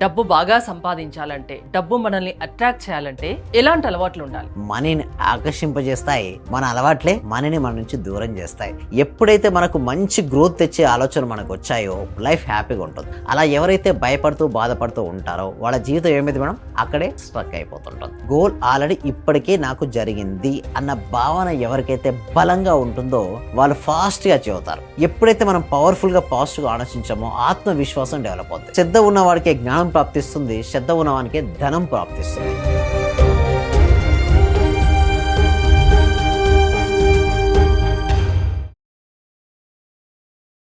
డబ్బు బాగా సంపాదించాలంటే, డబ్బు మనల్ని అట్రాక్ట్ చేయాలంటే ఎలాంటి అలవాట్లు ఉండాలి? మనీని ఆకర్షింపజేస్తాయి. మన అలవాట్లే మనీని మన నుంచి దూరం చేస్తాయి. ఎప్పుడైతే మనకు మంచి గ్రోత్ తెచ్చే ఆలోచనలు మనకు వచ్చాయో లైఫ్ హ్యాపీగా ఉంటుంది. అలా ఎవరైతే భయపడుతూ బాధపడుతూ ఉంటారో వాళ్ళ జీవితం ఏమైంది మేడం అక్కడే స్ట్రక్ అయిపోతుంటుంది. గోల్ ఆల్రెడీ ఇప్పటికే నాకు జరిగింది అన్న భావన ఎవరికైతే బలంగా ఉంటుందో వాళ్ళు ఫాస్ట్ గా చెబుతారు. ఎప్పుడైతే మనం పవర్ఫుల్ గా పాజిటివ్ గా ఆలోచించామో ఆత్మవిశ్వాసం డెవలప్ అవుతుంది. శ్రద్ధ ఉన్న వాడికి జ్ఞానం ప్రాప్తిస్తుంది, శ్రద్ధ ఉన్నవానికి ధనం ప్రాప్తిస్తుంది.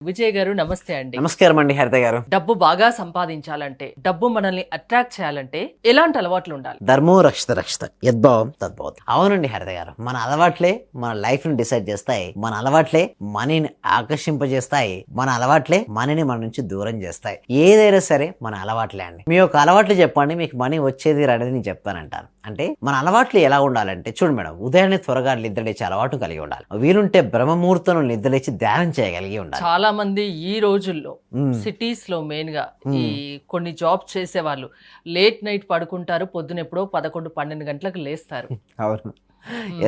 విజయ్ గారు నమస్తే అండి. నమస్కారం అండి హరిత గారు. డబ్బు బాగా సంపాదించాలంటే, డబ్బు మనల్ని అట్రాక్ట్ చేయాలంటే ఎలాంటి అలవాట్లు ఉండాలి? ధర్మో రక్షిత రక్షిత యద్భావం తద్భవతి. అవునండి హరిత గారు, మన అలవాట్లే మన లైఫ్ ని డిసైడ్ చేస్తాయి. మన అలవాట్లే మనీని ఆకర్షింపజేస్తాయి. మన అలవాట్లే మనీని మన నుంచి దూరం చేస్తాయి. ఏదైనా సరే మన అలవాట్లే అండి. మీ యొక్క అలవాట్లు చెప్పండి, మీకు మనీ వచ్చేది రానిది నేను చెప్తానంటాను. అంటే మన అలవాట్లు ఎలా ఉండాలంటే చూడు మేడం, ఉదయాన్నే త్వరగా నిద్రలేచే అలవాటు కలిగి ఉండాలి. వీలుంటే బ్రహ్మముహూర్తంలో నిద్రలేచి ధ్యానం చేయగలిగి ఉండాలి. చాలా మంది ఈ రోజుల్లో సిటీస్ లో మెయిన్ గా ఈ కొన్ని జాబ్ చేసే వాళ్ళు లేట్ నైట్ పడుకుంటారు, పొద్దున ఎప్పుడో 11-12 గంటలకు లేస్తారు. అవును,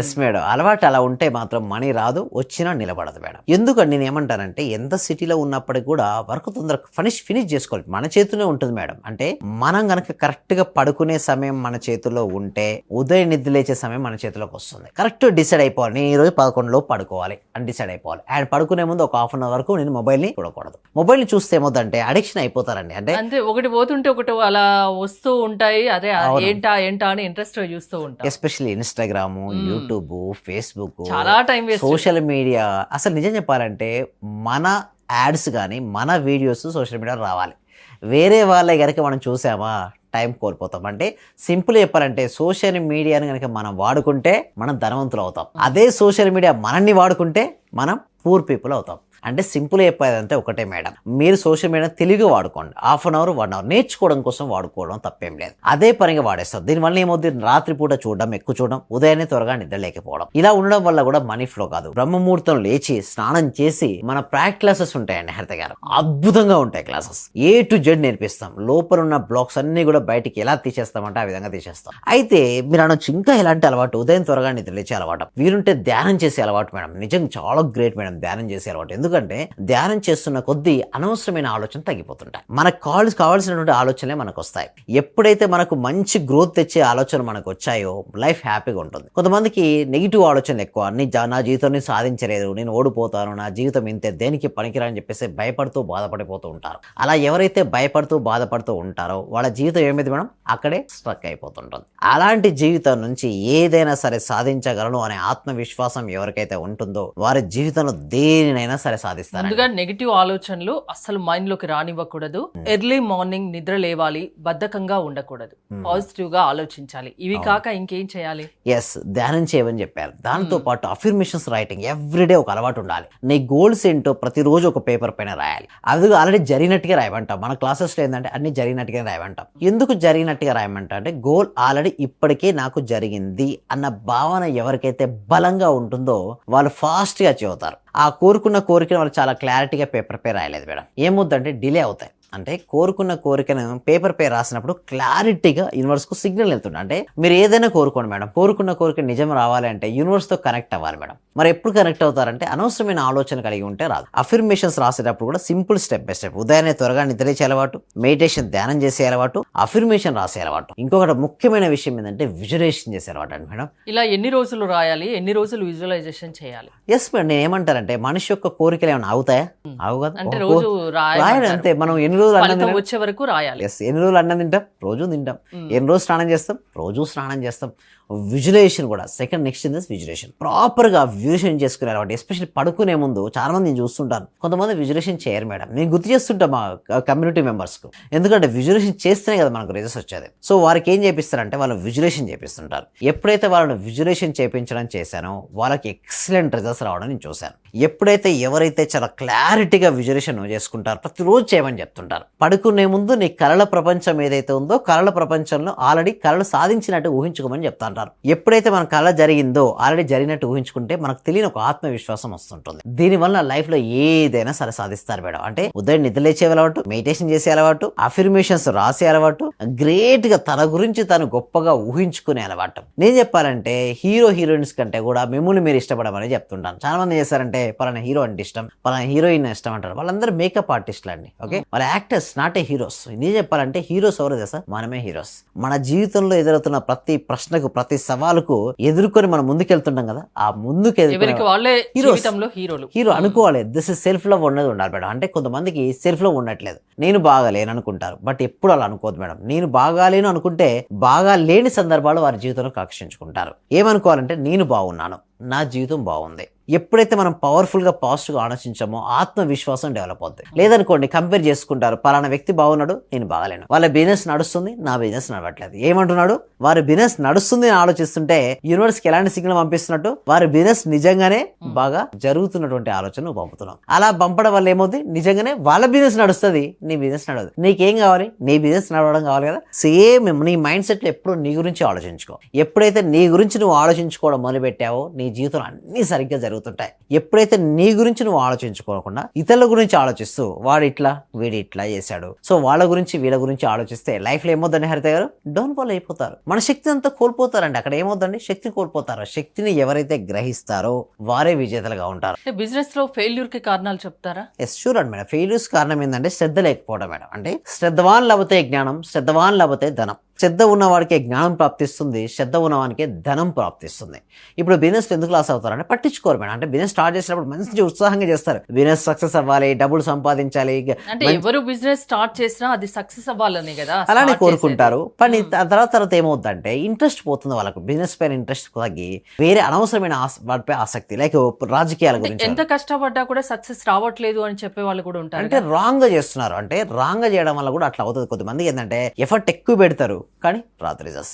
ఎస్ మేడం. అలవాటు అలా ఉంటే మాత్రం మనీ రాదు, వచ్చినా నిలబడదు మేడం. ఎందుకంటే నేను ఏమంటానంటే ఎంత సిటీలో ఉన్నప్పటికీ కూడా వర్క్ తొందరగా ఫినిష్ చేసుకోవాలి. మన చేతిలో ఉంటుంది మేడం. అంటే మనం గనక కరెక్ట్ గా పడుకునే సమయం మన చేతిలో ఉంటే ఉదయం నిద్ర లేచే సమయం మన చేతిలోకి వస్తుంది. కరెక్ట్ డిసైడ్ అయిపోవాలి, నేను ఈ రోజు 11 లోపు పడుకోవాలి అని డిసైడ్ అయిపోవాలి. అండ్ పడుకునే ముందు ఒక హాఫ్ అన్ అవర్ వరకు నేను మొబైల్ ని చూడకూడదు. మొబైల్ ని చూస్తే ఏమవుతుందంటే అడిక్షన్ అయిపోతారండి. అంటే అంతే, ఒకటి పోతుంటే ఒకటి అలా వస్తూ ఉంటాయి. అదే ఏంటా అని ఇంట్రెస్ట్ చూస్తూ ఉంటాం. ఎస్పెషల్లీ ఇన్స్టాగ్రామ్, యూట్యూబ్, ఫేస్బుక్, చాలా టైం వేస్ట్. Social media. అసలు నిజం చెప్పాలంటే మన యాడ్స్ కానీ మన వీడియోస్ సోషల్ మీడియాలో రావాలి. వేరే వాళ్ళే కనుక మనం చూసామా టైం కోల్పోతాం. అంటే సింపుల్ చెప్పాలంటే సోషల్ మీడియాని కనుక మనం వాడుకుంటే మనం ధనవంతులు అవుతాం. అదే సోషల్ మీడియా మనల్ని వాడుకుంటే మనం పూర్ పీపుల్ అవుతాం. అంటే సింపుల్ చెప్పేదంటే ఒకటే మేడం, మీరు సోషల్ మీడియా తెలివిగా వాడుకోండి. హాఫ్ అన్ అవర్ 1 అవర్ నేర్చుకోవడం కోసం వాడుకోవడం తప్పేం లేదు. అదే పనిగా వాడేస్తారు. దీనివల్ల ఏమవుతుంది, రాత్రిపూట చూడడం, ఎక్కువ చూడడం, ఉదయాన్నే త్వరగా నిద్ర లేకపోవడం. ఇలా ఉండడం వల్ల కూడా మనీ ఫ్లో కాదు. బ్రహ్మముహూర్తం లేచి స్నానం చేసి మన ప్రాక్టీస్ క్లాసెస్ ఉంటాయండి హరిత గారు, అద్భుతంగా ఉంటాయి క్లాసెస్. A to Z నేర్పిస్తాం. లోపల ఉన్న బ్లాక్స్ అన్ని కూడా బయటికి ఎలా తీసేస్తామంటే ఆ విధంగా తీసేస్తాం. అయితే మీరు అనొచ్చు ఇంకా ఎలాంటి అలవాటు, ఉదయం త్వరగా నిద్ర లేచే అలవాటు, వీరుంటే ధ్యానం చేసే అలవాటు మేడం. నిజంగా చాలా గ్రేట్ మేడం ధ్యానం చేసే అలవాటు. ఎందుకంటే ధ్యానం చేస్తున్న కొద్దీ అనవసరమైన ఆలోచన తగ్గిపోతుంటాయి. మనకు కావాల్సినటువంటి ఆలోచనలే మనకు వస్తాయి. ఎప్పుడైతే మనకు మంచి గ్రోత్ తెచ్చే ఆలోచనలు మనకు వచ్చాయో లైఫ్ హ్యాపీగా ఉంటుంది. కొంతమందికి నెగిటివ్ ఆలోచనలు ఎక్కువ. నా జీవితాన్ని సాధించలేదు, నేను ఓడిపోతాను, నా జీవితం ఇంతే, దేనికి పనికిరాని చెప్పేసి భయపడుతూ బాధపడిపోతూ ఉంటారు. అలా ఎవరైతే భయపడుతూ బాధపడుతూ ఉంటారో వాళ్ళ జీవితం ఏమైంది మేడం అక్కడే స్ట్రక్ అయిపోతుంటుంది. అలాంటి జీవితం నుంచి ఏదైనా సరే సాధించగలను అనే ఆత్మవిశ్వాసం ఎవరికైతే ఉంటుందో వారి జీవితంలో దేనినైనా సరే సాధిస్తారు. ముందుగా నెగిటివ్ ఆలోచనలు అస్సలు మైండ్ లోకి రానివ్వకూడదు. ఎర్లీ మార్నింగ్ నిద్ర లేవాలి, బద్ధకంగా ఉండకూడదు, పాజిటివ్ గా ఆలోచించాలి. ఇవి కాక ఇంకేం చేయాలి? ఎస్, ధ్యానం చేయమని చెప్పారు. దాంతో పాటు అఫర్మేషన్స్ రైటింగ్ ఎవ్రీడే ఒక అలవాటు ఉండాలి. నీ గోల్స్ ఏంటో ప్రతిరోజు ఒక పేపర్ పైన రాయాలి. అది ఆల్రెడీ జరిగినట్టుగా రాయమంటాం. మన క్లాసెస్ లో ఏంటంటే అన్ని జరిగినట్టుగా రాయమంటాం. ఎందుకు జరిగినట్టుగా రాయమంటాం అంటే గోల్ ఆల్రెడీ ఇప్పటికే నాకు జరిగింది అన్న భావన ఎవరికైతే బలంగా ఉంటుందో వాళ్ళు ఫాస్ట్ గా చెబుతారు. ఆ కోరుకున్న కోరికను వాళ్ళు చాలా క్లారిటీగా పేపర్ పై రాయలేదు మేడం. ఏమవుతుందంటే డిలే అవుతాయి. అంటే కోరుకున్న కోరికను పేపర్ పై రాసినప్పుడు క్లారిటీగా యూనివర్స్ కు సిగ్నల్ వెళ్తుంది. అంటే మీరు ఏదైనా కోరుకోండి మేడం, కోరుకున్న కోరిక నిజం రావాలి అంటే యూనివర్స్ తో కనెక్ట్ అవ్వాలి మేడం. మరి ఎప్పుడు కనెక్ట్ అవుతారంటే అనవసరమైన ఆలోచన కలిగి ఉంటే రాదు. అఫర్మేషన్స్ రాసేటప్పుడు కూడా సింపుల్ స్టెప్ బై స్టెప్, ఉదయాన్నే త్వరగా నిద్రలేచే అలవాటు, మెడిటేషన్ ధ్యానం చేసే అలవాటు, అఫర్మేషన్ రాసే అలవాటు. ఇంకొకటి ముఖ్యమైన విషయం ఏంటంటే విజువలైజేషన్ చేసే అలవాటు అండి మేడం. ఇలా ఎన్ని రోజులు రాయాలి, ఎన్ని రోజులు విజువలైజేషన్ చేయాలి? ఎస్ మేడం, నేను ఏమంటారంటే మనిషి యొక్క కోరికలు ఏమైనా అవుతాయా? అవు కదా. అంటే రోజు రాయాలి అంతే. మనం ఎన్ని రోజులు వచ్చే వరకు రాయాలి. ఎన్ని రోజులు అన్నం తింటాం? రోజు తింటాం. ఎన్ని రోజులు స్నానం చేస్తాం? రోజు స్నానం చేస్తాం. విజువలైజేషన్ కూడా second next in this visualisation, proper గా విజువలైజేషన్ చేసుకునే అలవాటు. ఎస్పెషల్లీ పడుకునే ముందు చాలా మంది నేను చూస్తుంటాను, కొంతమంది విజువలైజేషన్ చేయరు మేడం. నేను గుర్తు చేస్తుంటా మా కమ్యూనిటీ మెంబర్స్ కు, ఎందుకంటే విజువలైజేషన్ చేస్తేనే కదా మనకు రిజల్ట్స్ వచ్చేది. సో వారికి ఏం చేపిస్తారంటే వాళ్ళు విజువలైజేషన్ చేపిస్తుంటారు. ఎప్పుడైతే వాళ్ళని విజువలైజేషన్ చేయించడం చేశానో వాళ్ళకి ఎక్సలెంట్ రిజల్ట్స్ రావడం నేను చూశాను. ఎప్పుడైతే ఎవరైతే చాలా క్లారిటీగా విజువలేషన్ చేసుకుంటారో ప్రతిరోజు చేయమని చెప్తుంటారు. పడుకునే ముందు నీ కళల ప్రపంచం ఏదైతే ఉందో కళల ప్రపంచంలో ఆల్రెడీ కళలు సాధించినట్టు ఊహించుకోమని చెప్తుంటారు. ఎప్పుడైతే మన కళ జరిగిందో ఆల్రెడీ జరిగినట్టు ఊహించుకుంటే మనకు తెలియని ఒక ఆత్మవిశ్వాసం వస్తుంటుంది. దీనివల్ల లైఫ్ లో ఏదైనా సరే సాధిస్తారు మేడం. అంటే ఉదయం నిద్రలేచే అలవాటు, మెడిటేషన్ చేసే అలవాటు, అఫర్మేషన్స్ రాసే అలవాటు, గ్రేట్ గా తన గురించి తను గొప్పగా ఊహించుకునే అలవాటు. నేను చెప్పాలంటే హీరోయిన్స్ కంటే కూడా మిమ్మల్ని మీరు ఇష్టపడమని చెప్తుంటాను. చాలా మంది చేస్తారంటే పలానా హీరో అంటే ఇష్టం, పలానా హీరోయిన్ ఇష్టం అంటారు. వాళ్ళందరూ మేకప్ ఆర్టిస్టులు అండి. ఓకే, వాళ్ళ యాక్టర్స్ నాట్ ఏ హీరోస్. నేను చెప్పాలంటే హీరోస్ ఎవరు తెలుసా? మనమే హీరోస్. మన జీవితంలో ఎదురవుతున్న ప్రతి ప్రశ్నకు, ప్రతి సవాలుకు ఎదుర్కొని మనం ముందుకెళ్తుంటాం కదా, ఆ ముందుకు హీరో అనుకోవాలి. దిస్ ఇస్ సెల్ఫ్ లవ్ ఉన్నది ఉండాలి మేడం. అంటే కొంతమందికి సెల్ఫ్ లవ్ ఉండట్లేదు, నేను బాగాలేను అనుకుంటారు. బట్ ఎప్పుడు అలా అనుకోవద్దు మేడం. నేను బాగాలేను అనుకుంటే బాగా లేని సందర్భాలు వారి జీవితంలో ఆకర్షించుకుంటారు. ఏమనుకోవాలంటే నేను బాగున్నాను, నా జీవితం బాగుంది. ఎప్పుడైతే మనం పవర్ఫుల్ గా పాజిటివ్ గా ఆలోచించామో ఆత్మవిశ్వాసం డెవలప్ అవుతుంది. లేదనుకోండి కంపేర్ చేసుకుంటారు, పలానా వ్యక్తి బాగున్నాడు, నేను బాగాలేను, వాళ్ళ బిజినెస్ నడుస్తుంది, నా బిజినెస్ నడవట్లేదు. ఏమంటున్నాడు? వారి బిజినెస్ నడుస్తుంది అని ఆలోచిస్తుంటే యూనివర్స్ కి ఎలాంటి సిగ్నల్ పంపిస్తున్నట్టు వారి బిజినెస్ నిజంగానే బాగా జరుగుతున్నటువంటి ఆలోచన పంపుతున్నాం. అలా పంపడం వల్ల ఏమవుతుంది? నిజంగానే వాళ్ళ బిజినెస్ నడుస్తుంది, నీ బిజినెస్ నడవదు. నీకేం కావాలి? నీ బిజినెస్ నడవడం కావాలి కదా. సేమ్ నీ మైండ్ సెట్ లో ఎప్పుడు నీ గురించి ఆలోచించుకో. ఎప్పుడైతే నీ గురించి నువ్వు ఆలోచించుకోవడం మొదలు పెట్టావో నీ జీవితంలో అన్ని సరిగ్గా జరుగుతుంటాయి. ఎప్పుడైతే నీ గురించి నువ్వు ఆలోచించుకోకుండా ఇతరుల గురించి ఆలోచిస్తూ వాడు ఇట్లా వీడు ఇట్లా చేశాడు, సో వాళ్ళ గురించి వీళ్ళ గురించి ఆలోచిస్తే లైఫ్ లో ఏమవుతుందండి హరిత గారు? డౌన్ ఫాల్ అయిపోతారు. మన శక్తి అంతా కోల్పోతారండి. అక్కడ ఏమవుతుందండి? శక్తి కోల్పోతారు. శక్తిని ఎవరైతే గ్రహిస్తారో వారే విజేతలుగా ఉంటారు. బిజినెస్ లో ఫెయిల్యూర్ కి కారణాలు చెప్తారా? ఎస్ షూర్ అండి మేడం. ఫెయిల్యూర్స్ కారణం ఏంటంటే శ్రద్ధ లేకపోవడం మేడం. అంటే శ్రద్ధవాన్ లభతే జ్ఞానం, శ్రద్ధవాన్ లభతే ధనం. శ్రద్ధ ఉన్నవాడికే జ్ఞానం ప్రాప్తిస్తుంది, శ్రద్ధ ఉన్నవాడికే ధనం ప్రాప్తిస్తుంది. ఇప్పుడు బిజినెస్ ఎందుకు లాస్ అవుతారంటే పట్టించుకోరు మేడం. అంటే బిజినెస్ స్టార్ట్ చేసినప్పుడు మంచి ఉత్సాహంగా చేస్తారు, బిజినెస్ సక్సెస్ అవ్వాలి, డబ్బులు సంపాదించాలి. అంటే ఎవరు బిజినెస్ స్టార్ట్ చేసినా అది సక్సెస్ అవ్వాలని కదా అలానే కోరుకుంటారు. కానీ తర్వాత ఏమవుతుందంటే ఇంట్రెస్ట్ పోతుంది వాళ్ళకు. బిజినెస్ పైన ఇంట్రెస్ట్ తగ్గి వేరే అనవసరమైన వాటిపై ఆసక్తి, లైక్ రాజకీయాల గురించి. ఎంత కష్టపడ్డా కూడా సక్సెస్ రావట్లేదు అని చెప్పే వాళ్ళు కూడా ఉంటారు. అంటే రాంగ్ గా చేస్తున్నారు. అంటే రాంగ్ గా చేయడం వల్ల కూడా అట్లా అవుతుంది. కొంతమంది ఏంటంటే ఎఫర్ట్ ఎక్కువ పెడతారు కానీ రాదు రిజల్ట్స్.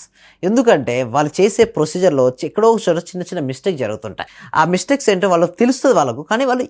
ఎందుకంటే వాళ్ళు చేసే ప్రొసీజర్లో ఎక్కడో చిన్న చిన్న మిస్టేక్ జరుగుతుంటాయి. ఆ మిస్టేక్స్ ఏంటో వాళ్ళకి తెలుస్తుంది వాళ్ళకు, కానీ వాళ్ళు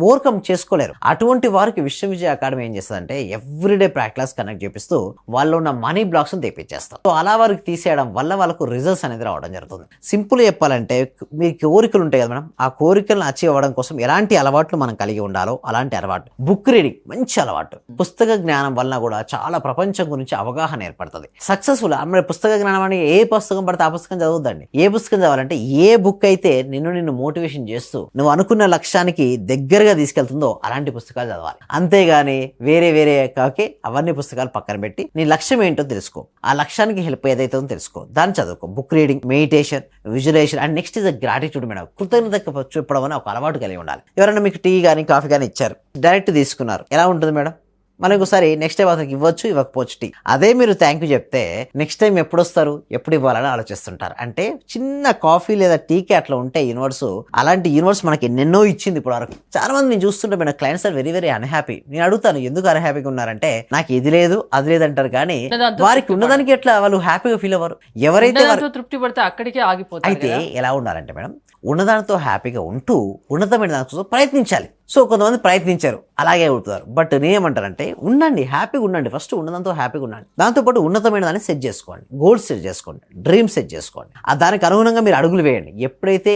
ఓవర్కమ్ చేసుకోలేరు. అటువంటి వారికి విశ్వవిజయ అకాడమీ ఏం చేస్తుందంటే ఎవ్రీడే ప్రాక్టీస్ కనెక్ట్ చేపిస్తూ వాళ్ళు ఉన్న మనీ బ్లాక్స్ తెప్పించేస్తారు. సో అలా వారికి తీసేయడం వల్ల వాళ్ళకు రిజల్ట్స్ అనేది రావడం జరుగుతుంది. సింపుల్ చెప్పాలంటే మీ కోరికలు ఉంటాయి కదా మేడం, ఆ కోరికలను అచీవ్ అవ్వడం కోసం ఎలాంటి అలవాట్లు మనం కలిగి ఉండాలో అలాంటి అలవాటు. బుక్ రీడింగ్ మంచి అలవాటు. పుస్తక జ్ఞానం వలన కూడా చాలా ప్రపంచం గురించి అవగాహన ఏర్పడుతుంది. సక్సెస్ఫుల్ అమ్మ పుస్తక జ్ఞానం అని ఏ పుస్తకం పడితే ఆ పుస్తకం చదవద్దండి. ఏ పుస్తకం చదవాలంటే ఏ బుక్ అయితే నిన్ను మోటివేషన్ చేస్తూ నువ్వు అనుకున్న లక్ష్యానికి దగ్గరగా తీసుకెళ్తుందో అలాంటి పుస్తకాలు చదవాలి. అంతేగాని వేరే కాకే అవన్నీ పుస్తకాలు పక్కన పెట్టి నీ లక్ష్యం ఏంటో తెలుసుకో, ఆ లక్ష్యానికి హెల్ప్ ఏదైతే తెలుసుకో, దాన్ని చదువుకో. Book reading, meditation, visualisation and next is gratitude madam. కృతజ్ఞత చెప్పడం అని ఒక అలవాటు కలిగి ఉండాలి. ఎవరైనా మీకు టీ కానీ కాఫీ కానీ ఇచ్చారు, డైరెక్ట్ తీసుకున్నారు, ఎలా ఉంటుంది మేడం? మనకి ఒకసారి నెక్స్ట్ టైం అతనికి ఇవ్వచ్చు, ఇవ్వకపోవచ్చు టీ. అదే మీరు థ్యాంక్ యూ చెప్తే నెక్స్ట్ టైం ఎప్పుడు వస్తారు, ఎప్పుడు ఇవ్వాలని ఆలోచిస్తుంటారు. అంటే చిన్న కాఫీ లేదా టీకి అట్లా ఉంటే యూనివర్స్, అలాంటి యూనివర్స్ మనకి ఎన్నెన్నో ఇచ్చింది ఇప్పుడు వరకు. చాలా మంది నేను చూస్తుంటే మన క్లయింట్స్ ఆర్ వెరీ అన్హ్యాపీ. నేను అడుగుతాను ఎందుకు అన్హ్యాపీగా ఉన్నారంటే నాకు ఇది లేదు అది లేదు అంటారు, కానీ వారికి ఉన్నదానికి ఎట్లా వాళ్ళు హ్యాపీగా ఫీల్ అవ్వరు. ఎవరైతే తృప్తి పడితే అక్కడికే ఆగిపోతారు. అయితే ఎలా ఉండాలంటే మేడం, ఉన్నదానితో హ్యాపీగా ఉంటూ ఉన్నతమైన దానికోసం ప్రయత్నించాలి. సో కొంతమంది ప్రయత్నించారు అలాగే అవుతారు. బట్ నేనేమంటానంటే ఉండండి, హ్యాపీగా ఉండండి. ఫస్ట్ ఉన్నదంతో హ్యాపీగా ఉండండి. దాంతోపాటు ఉన్నతమైన దాన్ని సెట్ చేసుకోండి, గోల్స్ సెట్ చేసుకోండి, డ్రీమ్స్ సెట్ చేసుకోండి. దానికి అనుగుణంగా మీరు అడుగులు వేయండి. ఎప్పుడైతే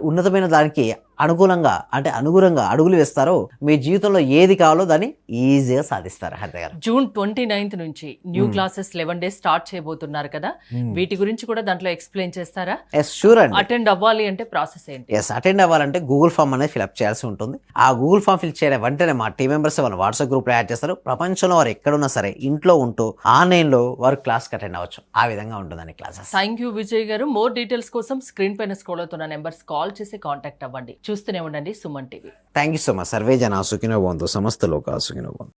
ఉన్నతమైన దానికి అనుగుణంగా అడుగులు వేస్తారో మీ జీవితంలో ఏది కావాలో దాన్ని ఈజీగా సాధిస్తారు. హరిత గారు, జూన్ 29th నుంచి న్యూ క్లాసెస్ 11 days స్టార్ట్ చేయబోతున్నారు కదా, వీటి గురించి కూడా దాంట్లో ఎక్స్ప్లెయిన్ చేస్తారా? ఎస్ షూర్ అండి. అటెండ్ అవ్వాలి అంటే ప్రాసెస్ ఏంటి? ఎస్ అటెండ్ అవ్వాలంటే గూగుల్ ఫామ్ అనేది ఫిల్అప్ చేయాల్సి ఉంటుంది. ఆ గూగుల్ ఫామ్ ఫిల్ చేయడం వెంటనే మా టీం మెంబర్స్ వాళ్ళ వాట్సాప్ గ్రూప్ లో యాడ్ చేస్తారు. ప్రపంచంలో వారు ఎక్కడున్నా సరే ఇంట్లో ఉంటూ ఆన్లైన్ లో వారు క్లాస్ కి అటెండ్ అవ్వచ్చు. ఆ విధంగా ఉంటుందండి క్లాసెస్. థ్యాంక్ యూ విజయ్ గారు. మోర్ డీటెయిల్స్ కోసం స్క్రీన్ పైన స్క్రోల్ అవుతున్న నెంబర్స్ కాల్ చేసి కాంటాక్ట్ అవ్వండి. చూస్తూనే ఉండండి Suman TV. Thank you so much. Survey జనా సుఖినో భవంతు, సమస్త లోకా సుఖినో భవంతు.